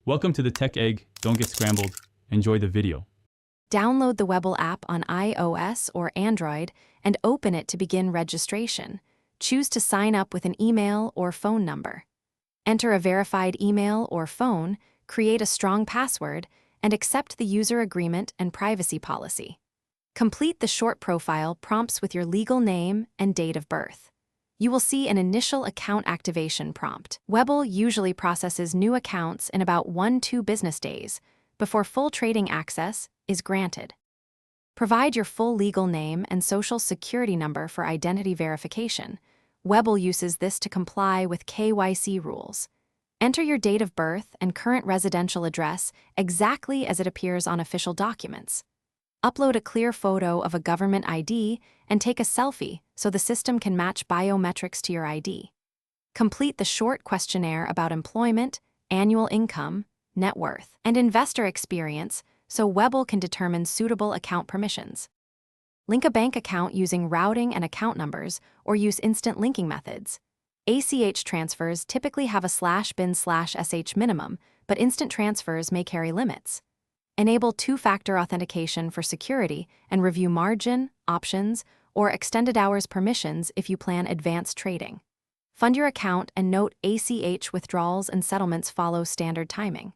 Welcome to the Tech Egg. Don't get scrambled. Enjoy the video. Download the Webull app on iOS or Android and open it to begin registration. Choose to sign up with an email or phone number. Enter a verified email or phone, create a strong password, and accept the user agreement and privacy policy. Complete the short profile prompts with your legal name and date of birth. You will see an initial account activation prompt. Webull usually processes new accounts in about 1-2 business days before full trading access is granted. Provide your full legal name and social security number for identity verification. Webull uses this to comply with KYC rules. Enter your date of birth and current residential address exactly as it appears on official documents. Upload a clear photo of a government ID and take a selfie so the system can match biometrics to your ID. Complete the short questionnaire about employment, annual income, net worth, and investor experience so Webull can determine suitable account permissions. Link a bank account using routing and account numbers or use instant linking methods. ACH transfers typically have a /bin/sh minimum, but instant transfers may carry limits. Enable two-factor authentication for security and review margin, options, or extended hours permissions if you plan advanced trading. Fund your account and note ACH withdrawals and settlements follow standard timing.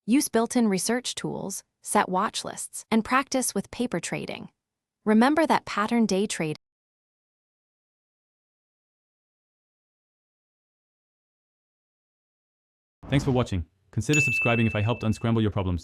Use built-in research tools, set watch lists, and practice with paper trading. Remember that pattern day trading. Thanks for watching. Consider subscribing if I helped unscramble your problems.